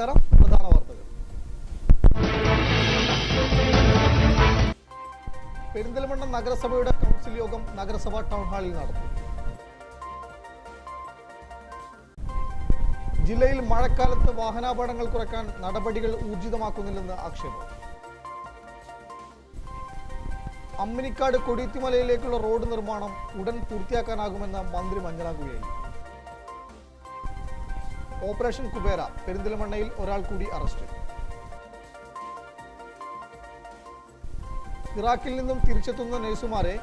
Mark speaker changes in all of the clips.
Speaker 1: നമസ്കാരം. പ്രധാന വാർത്തകൾ. പെരിന്തൽമണ്ണ നഗരസഭയുടെ കൗൺസിൽ യോഗം നഗരസഭാ ടൗൺ ഹാളിൽ നടന്നു. ജില്ലയിൽ മഴക്കാലത്ത് വാഹനാപകടങ്ങൾ കുറയ്ക്കാൻ നടപടികൾ ഊർജിതമാക്കുന്നില്ലെന്ന് ആക്ഷേപം. അമ്മിനിക്കാട് കൊടിയത്തിമലയിലേക്കുള്ള റോഡ് നിർമ്മാണം ഉടൻ പൂർത്തിയാക്കാനാകുമെന്ന് മന്ത്രി മഞ്ഞളാംകുഴലി. ഓപ്പറേഷൻ കുബേര, പെരിന്തൽമണ്ണയിൽ ഒരാൾ കൂടി അറസ്റ്റ്. ഇറാഖിൽ നിന്നും തിരിച്ചെത്തുന്ന നഴ്സുമാരെ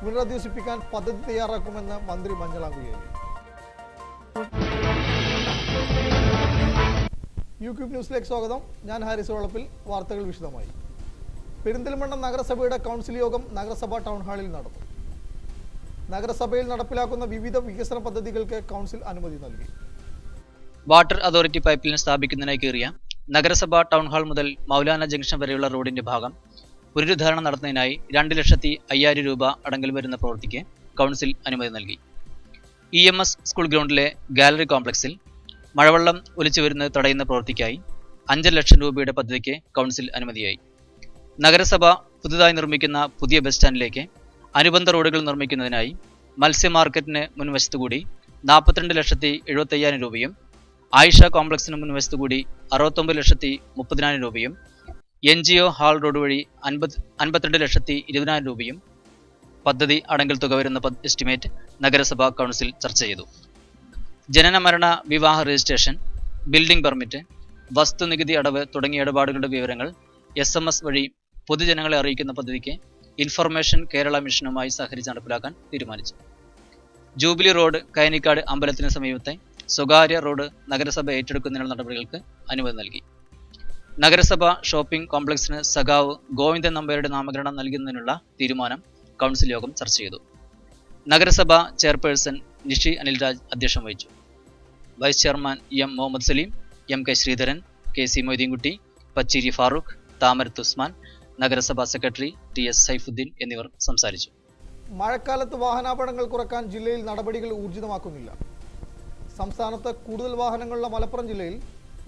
Speaker 1: പുനരധിവസിപ്പിക്കാൻ പദ്ധതി തയ്യാറാക്കുമെന്ന് മന്ത്രി മഞ്ഞളാംകുഴലി. യൂക്യൂബ് ന്യൂസിലേക്ക് സ്വാഗതം. ഞാൻ ഹാരിസ് വളപ്പിൽ. വാർത്തകൾ വിശദമായി. പെരിന്തൽമണ്ണ നഗരസഭയുടെ കൗൺസിൽ യോഗം നഗരസഭാ ടൗൺ ഹാളിൽ നടന്നു. നഗരസഭയിൽ നടപ്പിലാക്കുന്ന വിവിധ വികസന പദ്ധതികൾക്ക് കൗൺസിൽ അനുമതി നൽകി.
Speaker 2: വാട്ടർ അതോറിറ്റി പൈപ്പ് ലൈൻ സ്ഥാപിക്കുന്നതിനായി കയറിയ നഗരസഭ ടൗൺ ഹാൾ മുതൽ മൗലാന ജംഗ്ഷൻ വരെയുള്ള റോഡിന്റെ ഭാഗം പുനരുദ്ധാരണം നടത്തുന്നതിനായി 2,05,000 രൂപ അടങ്കൽ വരുന്ന പ്രവൃത്തിക്ക് കൗൺസിൽ അനുമതി നൽകി. EMS സ്കൂൾ ഗ്രൗണ്ടിലെ ഗാലറി കോംപ്ലക്സിൽ മഴവെള്ളം ഒലിച്ചു വരുന്നത് തടയുന്ന പ്രവൃത്തിക്കായി 5 ലക്ഷം രൂപയുടെ പദ്ധതിക്ക് കൗൺസിൽ അനുമതിയായി. നഗരസഭ പുതുതായി നിർമ്മിക്കുന്ന പുതിയ ബസ് സ്റ്റാൻഡിലേക്ക് അനുബന്ധ റോഡുകൾ നിർമ്മിക്കുന്നതിനായി മത്സ്യ മാർക്കറ്റിന് മുൻവശത്തുകൂടി 42,75,000 രൂപയും ആയിഷ കോംപ്ലക്സിന് മുൻവശത്തുകൂടി 69,30,000 രൂപയും NGO ഹാൾ റോഡ് വഴി 52,20,000 രൂപയും പദ്ധതി അടങ്കൽ തുക വരുന്ന എസ്റ്റിമേറ്റ് നഗരസഭാ കൗൺസിൽ ചർച്ച ചെയ്തു. ജനന മരണ വിവാഹ രജിസ്ട്രേഷൻ, ബിൽഡിംഗ് പെർമിറ്റ്, വസ്തുനികുതി അടവ് തുടങ്ങിയ ഇടപാടുകളുടെ വിവരങ്ങൾ SMS വഴി പൊതുജനങ്ങളെ അറിയിക്കുന്ന പദ്ധതിക്ക് ഇൻഫർമേഷൻ കേരള മിഷനുമായി സഹകരിച്ച് നടപ്പിലാക്കാൻ തീരുമാനിച്ചു. ജൂബിലി റോഡ് കയനിക്കാട് അമ്പലത്തിന് സമീപത്തെ സ്വകാര്യ റോഡ് നഗരസഭ ഏറ്റെടുക്കുന്നതിനുള്ള നടപടികൾക്ക് അനുമതി നൽകി. നഗരസഭ ഷോപ്പിംഗ് കോംപ്ലക്സിന് സഖാവ് ഗോവിന്ദൻ നമ്പരുടെ നാമകരണം നൽകുന്നതിനുള്ള തീരുമാനം കൗൺസിൽ യോഗം ചർച്ച ചെയ്തു. നഗരസഭ ചെയർപേഴ്സൺ നിഷി അനിൽരാജ് അധ്യക്ഷം വഹിച്ചു. Vice chairman M Muhammad Saleem, MK Sreedharan, KC Moideenkutty, Pacheri Farooq, Thamarath Usman, നഗരസഭാ സെക്രട്ടറി TS സൈഫുദ്ദീൻ എന്നിവർ സംസാരിച്ചു.
Speaker 1: മഴക്കാലത്ത് വാഹനാപകടങ്ങൾ കുറയ്ക്കാൻ ജില്ലയിൽ നടപടികൾ ഊർജിതമാക്കുന്നില്ല. സംസ്ഥാനത്ത് കൂടുതൽ വാഹനങ്ങളുള്ള മലപ്പുറം ജില്ലയിൽ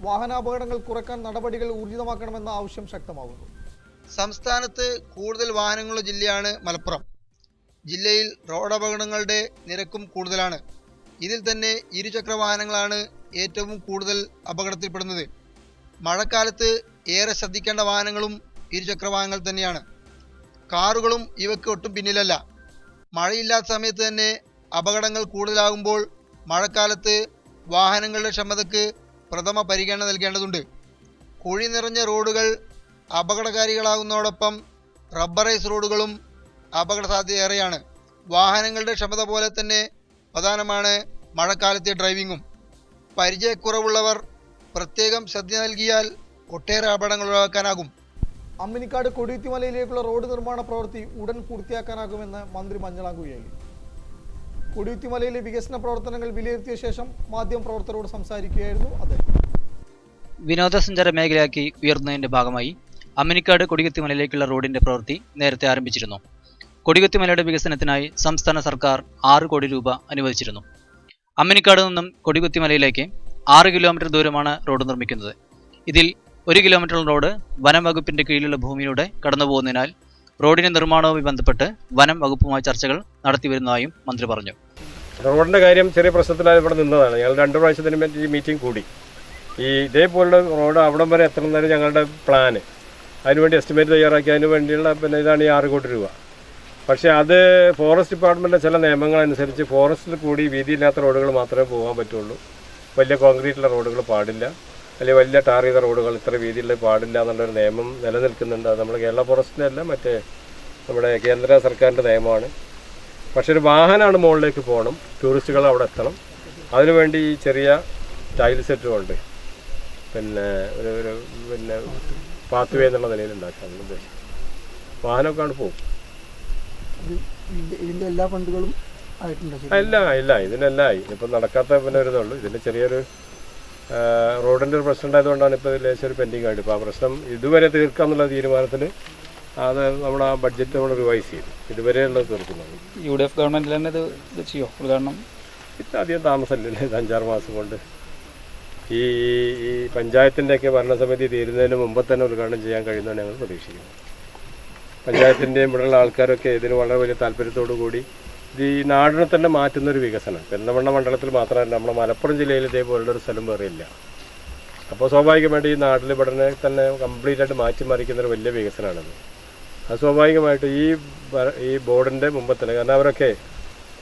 Speaker 1: വാഹനാപകടങ്ങൾ കുറയ്ക്കാൻ നടപടികൾ ഊർജിതമാക്കണമെന്ന ആവശ്യം ശക്തമാകുന്നു.
Speaker 3: സംസ്ഥാനത്ത് കൂടുതൽ വാഹനങ്ങളുള്ള ജില്ലയാണ് മലപ്പുറം. ജില്ലയിൽ റോഡ് അപകടങ്ങളുടെ നിരക്കും കൂടുതലാണ്. ഇതിൽ തന്നെ ഇരുചക്ര വാഹനങ്ങളാണ് ഏറ്റവും കൂടുതൽ അപകടത്തിൽപ്പെടുന്നത്. മഴക്കാലത്ത് ഏറെ ശ്രദ്ധിക്കേണ്ട വാഹനങ്ങളും ഇരുചക്ര വാഹനങ്ങൾ തന്നെയാണ്. കാറുകളും ഇവയ്ക്ക് ഒട്ടും പിന്നിലല്ല. മഴയില്ലാത്ത സമയത്ത് തന്നെ അപകടങ്ങൾ കൂടുതലാകുമ്പോൾ മഴക്കാലത്ത് വാഹനങ്ങളുടെ ക്ഷമതയ്ക്ക് പ്രഥമ പരിഗണന നൽകേണ്ടതുണ്ട്. കുഴി നിറഞ്ഞ റോഡുകൾ അപകടകാരികളാകുന്നതോടൊപ്പം റബ്ബറൈസ് റോഡുകളും അപകട സാധ്യതയേറെയാണ്. വാഹനങ്ങളുടെ ക്ഷമത പോലെ തന്നെ പ്രധാനമാണ് മഴക്കാലത്തെ ഡ്രൈവിങ്ങും. പരിചയക്കുറവുള്ളവർ പ്രത്യേകം ശ്രദ്ധ നൽകിയാൽ ഒട്ടേറെ അപകടങ്ങൾ ഒഴിവാക്കാനാകും.
Speaker 1: അമ്മിനിക്കാട് കൊടിയത്തിമലയിലേക്കുള്ള റോഡ് നിർമ്മാണ പ്രവൃത്തി ഉടൻ പൂർത്തിയാക്കാനാകുമെന്ന് മന്ത്രി മഞ്ഞളാംകുഴലി. കൊടിയത്തിമലയിലെ വികസന പ്രവർത്തനങ്ങൾ വിലയിരുത്തിയ ശേഷം മാധ്യമപ്രവർത്തകരോട് സംസാരിക്കുകയായിരുന്നു അദ്ദേഹം.
Speaker 2: വിനോദസഞ്ചാര മേഖലയാക്കി ഉയർന്നതിന്റെ ഭാഗമായി അമ്മിനിക്കാട് കൊടിയത്തിമലയിലേക്കുള്ള റോഡിന്റെ പ്രവൃത്തി നേരത്തെ ആരംഭിച്ചിരുന്നു. കൊടിയത്തിമലയുടെ വികസനത്തിനായി സംസ്ഥാന സർക്കാർ 6 കോടി രൂപ അനുവദിച്ചിരുന്നു. അമ്മിനിക്കാട് നിന്നും കൊടിയത്തിമലയിലേക്ക് 6 കിലോമീറ്റർ ദൂരമാണ് റോഡ് നിർമ്മിക്കുന്നത്. ഇതിൽ 1 കിലോമീറ്റർ റോഡ് വനം വകുപ്പിന്റെ കീഴിലുള്ള ഭൂമിയിലൂടെ കടന്നുപോകുന്നതിനാൽ റോഡിന്റെ നിർമ്മാണവുമായി ബന്ധപ്പെട്ട് വനം വകുപ്പുമായി ചർച്ചകൾ നടത്തിവരുന്നതായും മന്ത്രി പറഞ്ഞു.
Speaker 4: റോഡിന്റെ കാര്യം ചെറിയ പ്രശ്നത്തിലായി ഇവിടെ നിന്നതാണ്. ഞങ്ങൾ 2 പ്രാവശ്യത്തിന് ഈ മീറ്റിംഗ് കൂടി. ഇതേപോലുള്ള റോഡ് അവിടം വരെ എത്തുന്നതാണ് ഞങ്ങളുടെ പ്ലാന്. അതിനുവേണ്ടി എസ്റ്റിമേറ്റ് തയ്യാറാക്കി അതിന് വേണ്ടിയുള്ള ഇതാണ് ഈ 6 കോടി രൂപ. പക്ഷേ അത് ഫോറസ്റ്റ് ഡിപ്പാർട്ട്മെൻറ്റിൻ്റെ ചില നിയമങ്ങളനുസരിച്ച് ഫോറസ്റ്റിൽ കൂടി വീതിയില്ലാത്ത റോഡുകൾ മാത്രമേ പോകാൻ പറ്റുള്ളൂ. വലിയ കോൺക്രീറ്റുള്ള റോഡുകൾ പാടില്ല, അല്ലെങ്കിൽ വലിയ ടാർ ചെയ്ത റോഡുകൾ ഇത്ര വീതിയിൽ പാടില്ല എന്നുള്ളൊരു നിയമം നിലനിൽക്കുന്നുണ്ട്. അത് നമ്മുടെ കേരള ഫോറസ്റ്റിൻ്റെ അല്ല, മറ്റേ നമ്മുടെ കേന്ദ്ര സർക്കാരിൻ്റെ നിയമമാണ്. പക്ഷേ ഒരു വാഹനമാണ് മുകളിലേക്ക് പോകണം, ടൂറിസ്റ്റുകൾ അവിടെ എത്തണം. അതിനുവേണ്ടി ഈ ചെറിയ ടൈൽ സെറ്റുമുണ്ട്, പിന്നെ ഒരു പാത്ത് വേ എന്നുള്ള നിലയിൽ ഉണ്ടാക്കാനുള്ള ഉദ്ദേശം. വാഹനമൊക്കെ ആണ് പോകും.
Speaker 1: ഇതിന്റെ എല്ലാ ഫണ്ടുകളും
Speaker 4: ഇല്ല ഇതിനെല്ലാം ആയി. ഇപ്പം നടക്കാത്ത പിന്നെ ഒരു ഇതുള്ളൂ. ഇതിൻ്റെ ചെറിയൊരു റോഡിൻ്റെ ഒരു പ്രശ്നം ഉണ്ടായതുകൊണ്ടാണ് ഇപ്പോൾ ലേശം ഒരു പെൻഡിങ് ആയിട്ട്. ഇപ്പോൾ ആ പ്രശ്നം ഇതുവരെ തീർക്കാമെന്നുള്ള തീരുമാനത്തിൽ അത് നമ്മുടെ ആ ബഡ്ജറ്റ് നമ്മൾ റിവൈസ് ചെയ്തു. ഇതുവരെയുള്ളത് തീർക്കുന്നത്
Speaker 5: UDF ഗവൺമെൻറ്റിൽ തന്നെ ഇത് ചെയ്യോ? ഉദാഹരണം
Speaker 4: ഇത് അധികം താമസമില്ലല്ലേ, ഇത് 5-6 മാസം കൊണ്ട് ഈ പഞ്ചായത്തിൻ്റെയൊക്കെ ഭരണസമിതി തീരുന്നതിന് മുമ്പ് തന്നെ ഉദ്ഘാടനം ചെയ്യാൻ കഴിയുമെന്നാണ് ഞങ്ങൾ പ്രതീക്ഷിക്കുന്നത്. പഞ്ചായത്തിൻ്റെയും ഇവിടെയുള്ള ആൾക്കാരൊക്കെ ഇതിന് വളരെ വലിയ താല്പര്യത്തോടു കൂടി ഇത് ഈ നാടിനെ തന്നെ മാറ്റുന്നൊരു വികസനം. പെരിന്തൽമണ്ണ മണ്ഡലത്തിൽ മാത്രമല്ല, നമ്മുടെ മലപ്പുറം ജില്ലയിൽ ഇതേപോലുള്ളൊരു സ്ഥലം വേറെ ഇല്ല. അപ്പോൾ സ്വാഭാവികമായിട്ട് ഈ നാട്ടിൽ ഇവിടെ തന്നെ കംപ്ലീറ്റ് ആയിട്ട് മാറ്റിമറിക്കുന്നൊരു വലിയ വികസനമാണത്. അത് സ്വാഭാവികമായിട്ട് ഈ ബോർഡിൻ്റെ മുമ്പ് തന്നെ, കാരണം അവരൊക്കെ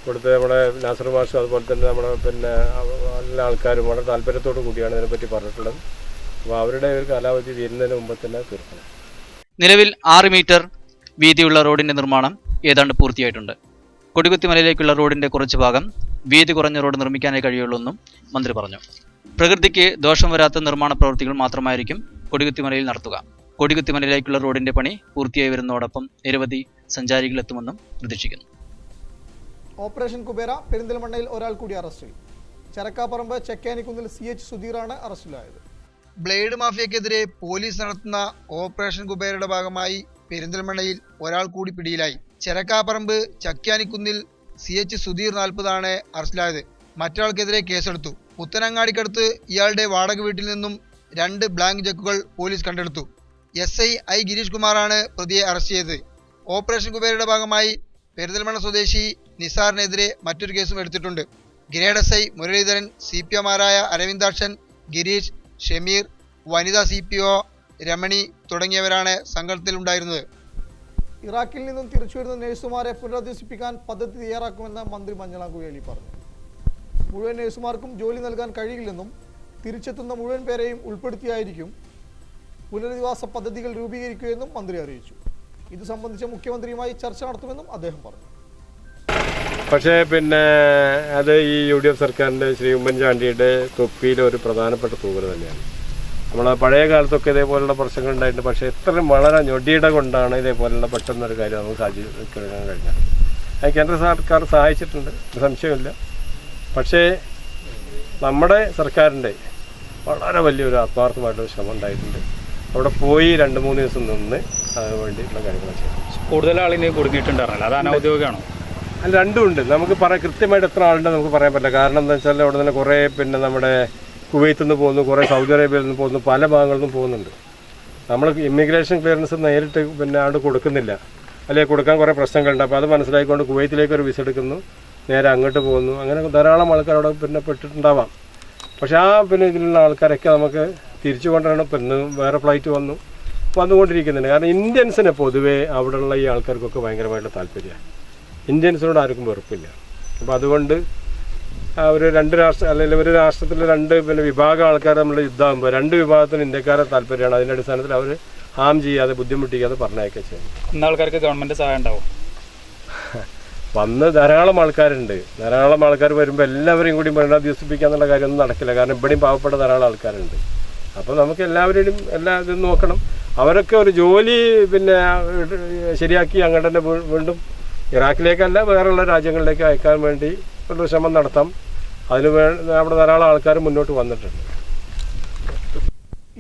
Speaker 4: ഇവിടുത്തെ നമ്മുടെ നാസർ മാഷും അതുപോലെ തന്നെ നമ്മുടെ എല്ലാ ആൾക്കാരും വളരെ താല്പര്യത്തോടു കൂടിയാണ് ഇതിനെപ്പറ്റി പറഞ്ഞിട്ടുള്ളത്. അപ്പോൾ അവരുടെ ഒരു കാലാവധി തീരുന്നതിന് മുമ്പ് തന്നെ തീർക്കണം.
Speaker 2: നിലവിൽ 6 മീറ്റർ വീതിയുള്ള റോഡിന്റെ നിർമ്മാണം ഏതാണ്ട് പൂർത്തിയായിട്ടുണ്ട്. കൊടികുത്തിമലയിലേക്കുള്ള റോഡിന്റെ കുറച്ച് ഭാഗം വീതി കുറഞ്ഞ റോഡ് നിർമ്മിക്കാനേ കഴിയുള്ളൂ എന്നും മന്ത്രി പറഞ്ഞു. പ്രകൃതിക്ക് ദോഷം വരാത്ത നിർമ്മാണ പ്രവൃത്തികൾ മാത്രമായിരിക്കും കൊടികുത്തിമലയിൽ നടത്തുക. കൊടികുത്തിമലയിലേക്കുള്ള റോഡിന്റെ പണി പൂർത്തിയായി വരുന്നതോടൊപ്പം നിരവധി സഞ്ചാരികൾ എത്തുമെന്നും പ്രതീക്ഷിക്കുന്നു.
Speaker 1: ഓപ്പറേഷൻ കുബേര പെരിന്തൽമണ്ണയിൽ ഒരാൾ കൂടി അറസ്റ്റിൽ. ചരക്കാപ്പറമ്പ് ചെക്കാനിക്കുന്നിൽ CH സുധീറാണ് അറസ്റ്റിലായത്.
Speaker 3: ബ്ലേഡ് മാഫിയക്കെതിരെ പോലീസ് നടത്തുന്ന ഓപ്പറേഷൻ കുബേരയുടെ ഭാഗമായി പെരിന്തൽമണ്ണയിൽ ഒരാൾ കൂടി പിടിയിലായി. ചെരക്കാപ്പറമ്പ് ചക്യാനിക്കുന്നിൽ CH സുധീർ 40 അറസ്റ്റിലായത്. മറ്റൊരാൾക്കെതിരെ കേസെടുത്തു. പുത്തനങ്ങാടിക്കടുത്ത് ഇയാളുടെ വാടക വീട്ടിൽ നിന്നും 2 ബ്ലാങ്ക് ചെക്കുകൾ പോലീസ് കണ്ടെടുത്തു. SI I ഗിരീഷ് കുമാറാണ് പ്രതിയെ അറസ്റ്റ് ചെയ്തത്. ഓപ്പറേഷൻ കുബേരയുടെ ഭാഗമായി പെരിന്തൽമണ്ണ സ്വദേശി നിസാറിനെതിരെ മറ്റൊരു കേസും എടുത്തിട്ടുണ്ട്. ഗ്രേഡ് SI മുരളീധരൻ, CPOമാരായ അരവിന്ദാക്ഷൻ, ഗിരീഷ്, ഷമീർ, വനിതാ CPO രമണി തുടങ്ങിയവരാണ് സംഘത്തിലുണ്ടായിരുന്നത്.
Speaker 1: ഇറാഖിൽ നിന്നും തിരിച്ചുവരുന്ന നഴ്സുമാരെ പുനരധിവസിപ്പിക്കാൻ പദ്ധതി തയ്യാറാക്കുമെന്ന് മന്ത്രി മഞ്ഞളാംകുഴലി പറഞ്ഞു. മുഴുവൻ നഴ്സുമാർക്കും ജോലി നൽകാൻ കഴിയില്ലെന്നും തിരിച്ചെത്തുന്ന മുഴുവൻ പേരെയും ഉൾപ്പെടുത്തിയായിരിക്കും പുനരധിവാസ പദ്ധതികൾ രൂപീകരിക്കുകയെന്നും മന്ത്രി അറിയിച്ചു. ഇത് സംബന്ധിച്ച് മുഖ്യമന്ത്രിയുമായി ചർച്ച നടത്തുമെന്നും അദ്ദേഹം പറഞ്ഞു.
Speaker 4: പക്ഷേ അത് ഈ UDF സർക്കാരിൻ്റെ ശ്രീ ഉമ്മൻചാണ്ടിയുടെ തൊപ്പിയിലെ ഒരു പ്രധാനപ്പെട്ട തൂവൽ തന്നെയാണ്. നമ്മളെ പഴയ കാലത്തൊക്കെ ഇതേപോലുള്ള പ്രശ്നങ്ങൾ ഉണ്ടായിട്ടുണ്ട്. പക്ഷേ എത്രയും വളരെ ഞൊടിയിട കൊണ്ടാണ് ഇതേപോലുള്ള പെട്ടെന്നൊരു കാര്യം നമുക്ക് സാധിക്കാൻ കഴിഞ്ഞത്. അത് കേന്ദ്ര സർക്കാർ സഹായിച്ചിട്ടുണ്ട്, സംശയമില്ല. പക്ഷേ നമ്മുടെ സർക്കാരിൻ്റെ വളരെ വലിയൊരു ആത്മാർത്ഥമായിട്ടൊരു ശ്രമം ഉണ്ടായിട്ടുണ്ട്. അവിടെ പോയി 2-3 ദിവസം നിന്ന് അതിന് വേണ്ടിയിട്ടുള്ള കാര്യങ്ങൾ ചെയ്തു.
Speaker 5: കൂടുതൽ ആളിനെ കൊടുക്കിയിട്ടുണ്ടായിരുന്നല്ലോ, അത് അനൗദ്യോഗികമാണോ?
Speaker 4: അല്ല, രണ്ടും ഉണ്ട്. നമുക്ക് കൃത്യമായിട്ട് എത്ര ആളുണ്ട് നമുക്ക് പറയാൻ പറ്റില്ല. കാരണം എന്താ വെച്ചാൽ അവിടെ തന്നെ കുറേ നമ്മുടെ കുവൈത്തിൽ നിന്ന് പോകുന്നു, കുറേ സൗദി അറേബ്യയിൽ നിന്ന് പോകുന്നു, പല ഭാഗങ്ങളിൽ നിന്നും പോകുന്നുണ്ട്. നമ്മൾ ഇമിഗ്രേഷൻ ക്ലിയറൻസ് നേരിട്ട് അവിടെ കൊടുക്കുന്നില്ല, അല്ലെങ്കിൽ കൊടുക്കാൻ കുറേ പ്രശ്നങ്ങളുണ്ട്. അപ്പോൾ അത് മനസ്സിലാക്കിക്കൊണ്ട് കുവൈത്തിലേക്ക് ഒരു വിസ എടുക്കുന്നു, നേരെ അങ്ങോട്ട് പോകുന്നു. അങ്ങനെ ധാരാളം ആൾക്കാർ അവിടെ പെട്ടിട്ടുണ്ടാവാം. പക്ഷേ ഇതിലുള്ള ആൾക്കാരൊക്കെ നമുക്ക് തിരിച്ചു കൊണ്ടാണ് ഇന്ന് വേറെ ഫ്ലൈറ്റ് വന്നുകൊണ്ടിരിക്കുന്നുണ്ട്. കാരണം ഇന്ത്യൻസിനെ പൊതുവേ അവിടെയുള്ള ഈ ആൾക്കാർക്കൊക്കെ ഭയങ്കരമായിട്ട് താല്പര്യമാണ്. ഇന്ത്യൻസിനോട് ആർക്കും വെറുപ്പില്ല. അപ്പോൾ അതുകൊണ്ട് ഒരു 2 രാഷ്ട്രം അല്ലെങ്കിൽ ഒരു രാഷ്ട്രത്തിലെ 2 വിഭാഗം ആൾക്കാർ നമ്മൾ യുദ്ധമാകുമ്പോൾ 2 വിഭാഗത്തിന് ഇന്ത്യക്കാരെ താല്പര്യമാണ്. അതിൻ്റെ അടിസ്ഥാനത്തിൽ അവർ ഹാം ചെയ്യാതെ ബുദ്ധിമുട്ടിക്കാതെ പറഞ്ഞയക്കുക ചെയ്യുന്നു.
Speaker 5: ഇന്ന ആൾക്കാർക്ക് ഗവൺമെൻറ് സഹായം ഉണ്ടാവും.
Speaker 4: വന്ന് ധാരാളം ആൾക്കാരുണ്ട്. ധാരാളം ആൾക്കാർ വരുമ്പോൾ എല്ലാവരെയും കൂടി പുനരധിവസിപ്പിക്കുക എന്നുള്ള കാര്യമൊന്നും നടക്കില്ല. കാരണം ഇവിടെയും പാവപ്പെട്ട ധാരാളം ആൾക്കാരുണ്ട്. അപ്പോൾ നമുക്ക് എല്ലാവരുടെയും എല്ലാ ഇതും നോക്കണം. അവരൊക്കെ ഒരു ജോലി ശരിയാക്കി അങ്ങോട്ട് തന്നെ വീണ്ടും ഇറാഖിലേക്കല്ല വേറെയുള്ള രാജ്യങ്ങളിലേക്ക് അയക്കാൻ വേണ്ടി ഒരു ശ്രമം നടത്താം. അതിന് അവിടെ ധാരാളം ആൾക്കാർ മുന്നോട്ട് വന്നിട്ടുണ്ട്.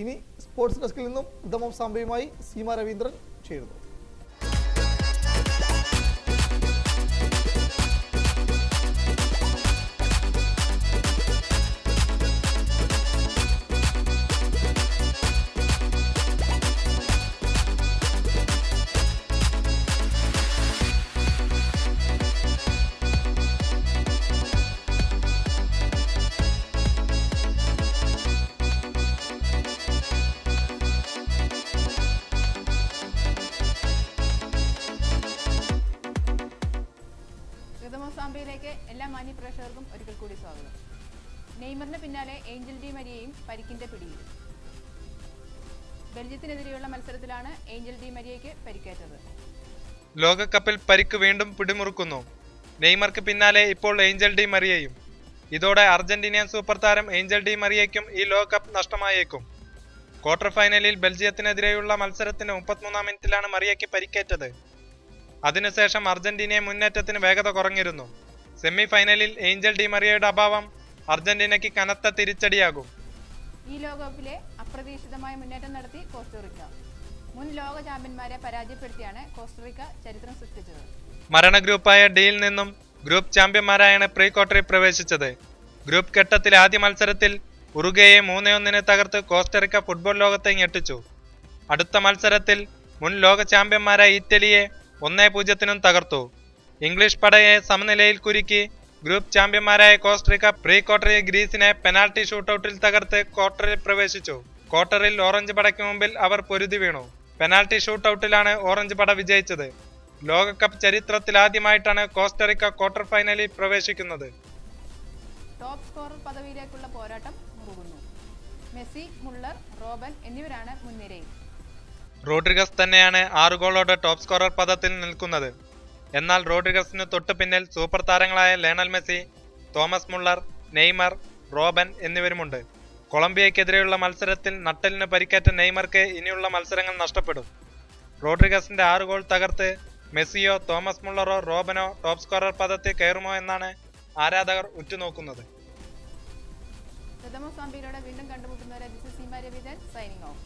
Speaker 1: ഇനി സ്പോർട്സ് ഡെസ്കിൽ നിന്നും ഉത്തമം സാമ്പയുമായി സീമ രവീന്ദ്രൻ ചേരുന്നു.
Speaker 6: സാമ്പയിലേക്ക് എല്ലാ മാന്യ പ്രേക്ഷകർക്കും ഒരിക്കൽ കൂടി സ്വാഗതം. നെയ്മറിന് പിന്നാലെ ഏഞ്ചൽ ഡി മരിയയും പരിക്കിന്റെ പിടിയിൽ. ബെൽജിയത്തിനെതിരെയുള്ള മത്സരത്തിലാണ് ഏഞ്ചൽ ഡി മരിയയ്ക്ക് പരിക്കേറ്റത്.
Speaker 7: ലോകകപ്പിൽ പരിക്ക് വീണ്ടും പിടിമുറുക്കുന്നു. നെയ്മർക്ക് പിന്നാലെ ഇപ്പോൾ ഏഞ്ചൽ ഡി മരിയയും. ഇതോടെ അർജന്റീനിയൻ സൂപ്പർ താരം ഏഞ്ചൽ ഡി മരിയയ്ക്കും ഈ ലോകകപ്പ് നഷ്ടമായേക്കും. ക്വാർട്ടർ ഫൈനലിൽ ബെൽജിയത്തിനെതിരെയുള്ള മത്സരത്തിന് 33-ാം മിനിറ്റിലാണ് മറിയയ്ക്ക് പരിക്കേറ്റത്. അതിനുശേഷം അർജന്റീനയെ മുന്നേറ്റത്തിന് വേഗത കുറഞ്ഞിരുന്നു. സെമി ഫൈനലിൽ ഏഞ്ചൽ ഡി മറിയയുടെ അഭാവം അർജന്റീനയ്ക്ക് കനത്ത തിരിച്ചടിയാകും.
Speaker 6: ഈ ലോകകപ്പിലെ അപ്രതീക്ഷിതമായ മുന്നേറ്റം നടത്തി കോസ്റ്ററിക്ക. മുൻ ലോക ചാമ്പ്യന്മാരെ പരാജയപ്പെടുത്തിയാണ് കോസ്റ്ററിക്ക ചരിത്രം സൃഷ്ടിച്ചത്.
Speaker 7: മരണ ഗ്രൂപ്പായ ഡിയിൽ നിന്നും ഗ്രൂപ്പ് ചാമ്പ്യന്മാരായാണ് പ്രീ ക്വാർട്ടറിൽ പ്രവേശിച്ചത്. ഗ്രൂപ്പ് ഘട്ടത്തിലെ ആദ്യ മത്സരത്തിൽ ഉറുഗ്വേയെ 3-1 തകർത്ത് കോസ്റ്ററിക്ക ഫുട്ബോൾ ലോകത്തെ ഞെട്ടിച്ചു. അടുത്ത മത്സരത്തിൽ മുൻ ലോക ചാമ്പ്യന്മാരായ ഇറ്റലിയെ 1-0 തകർത്തു. ഇംഗ്ലീഷ് പടയെ സമനിലയിൽ കുരുക്കി ഗ്രൂപ്പ് ചാമ്പ്യന്മാരായ കോസ്റ്ററിക്ക പ്രീ ക്വാർട്ടറിൽ ഗ്രീസിനെ പെനാൽറ്റി ഷൂട്ടൌട്ടിൽ തകർത്ത് ക്വാർട്ടറിൽ പ്രവേശിച്ചു. ക്വാർട്ടറിൽ ഓറഞ്ച് പടയ്ക്ക് മുമ്പിൽ അവർ പൊരുതി വീണു. പെനാൽറ്റി ഷൂട്ടൌട്ടിലാണ് ഓറഞ്ച് പട വിജയിച്ചത്. ലോകകപ്പ് ചരിത്രത്തിൽ ആദ്യമായിട്ടാണ് കോസ്റ്ററിക്ക ക്വാർട്ടർ ഫൈനലിൽ പ്രവേശിക്കുന്നത്.
Speaker 6: ടോപ്പ് സ്കോറർ പദവിയിലേക്കുള്ള പോരാട്ടം മുറുകുന്നു. മെസ്സി, മുള്ളർ, റോബൻ എന്നിവരാണ് മുൻനിരയിൽ.
Speaker 7: റോഡ്രിഗസ് തന്നെയാണ് 6 ഗോളോടെ ടോപ്പ് സ്കോറർ പദത്തിൽ നിൽക്കുന്നത്. എന്നാൽ റോഡ്രിഗസിന് തൊട്ടു പിന്നിൽ സൂപ്പർ താരങ്ങളായ Lionel Messi, Thomas Muller, Neymar, Robben എന്നിവരുമുണ്ട്. കൊളംബിയയ്ക്കെതിരെയുള്ള മത്സരത്തിൽ നട്ടലിന് പരിക്കേറ്റ നെയ്മർക്ക് ഇനിയുള്ള മത്സരങ്ങൾ നഷ്ടപ്പെടും. റോഡ്രിഗസിന്റെ 6 ഗോൾ തകർത്ത് മെസ്സിയോ തോമസ് മുള്ളറോ റോബനോ ടോപ്പ് സ്കോറർ പദത്തിൽ കയറുമോ എന്നാണ് ആരാധകർ ഉറ്റുനോക്കുന്നത്.
Speaker 6: പ്രഥമ സാമ്പിയിലൂടെ വീണ്ടും കണ്ടുമുട്ടുന്നവരെ this is Seema Raveendran signing off.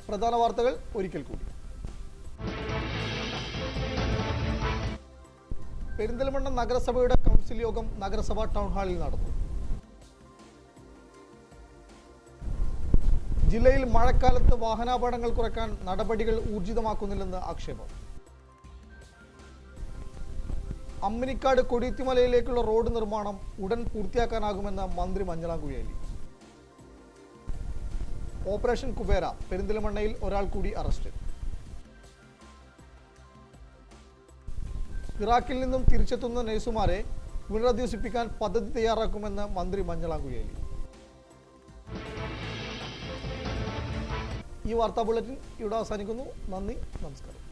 Speaker 1: പ്രധാന വാർത്തകൾ ഒരിക്കൽ കൂടി. പെരിന്തൽമണ്ണ നഗരസഭയുടെ കൗൺസിൽ യോഗം നഗരസഭാ ടൗൺ ഹാളിൽ നടന്നു. ജില്ലയിൽ മഴക്കാലത്ത് വാഹനാപകടങ്ങൾ കുറയ്ക്കാൻ നടപടികൾ ഊർജിതമാക്കുന്നില്ലെന്ന് ആക്ഷേപം. അമ്മിനിക്കാട് കൊടിയത്തിമലയിലേക്കുള്ള റോഡ് നിർമ്മാണം ഉടൻ പൂർത്തിയാക്കാനാകുമെന്ന് മന്ത്രി മഞ്ഞളാം കുഴിയേലി. ഓപ്പറേഷൻ കുബേര, പെരിന്തൽമണ്ണയിൽ ഒരാൾ കൂടി അറസ്റ്റ്. ഇറാഖിൽ നിന്നും തിരിച്ചെത്തുന്ന നഴ്സുമാരെ പുനരധിവസിപ്പിക്കാൻ പദ്ധതി തയ്യാറാക്കുമെന്ന് മന്ത്രി മഞ്ഞളാം കുഴിയേലി. ഈ വാർത്താ ബുള്ളറ്റിൻ ഇവിടെ അവസാനിക്കുന്നു. നന്ദി, നമസ്കാരം.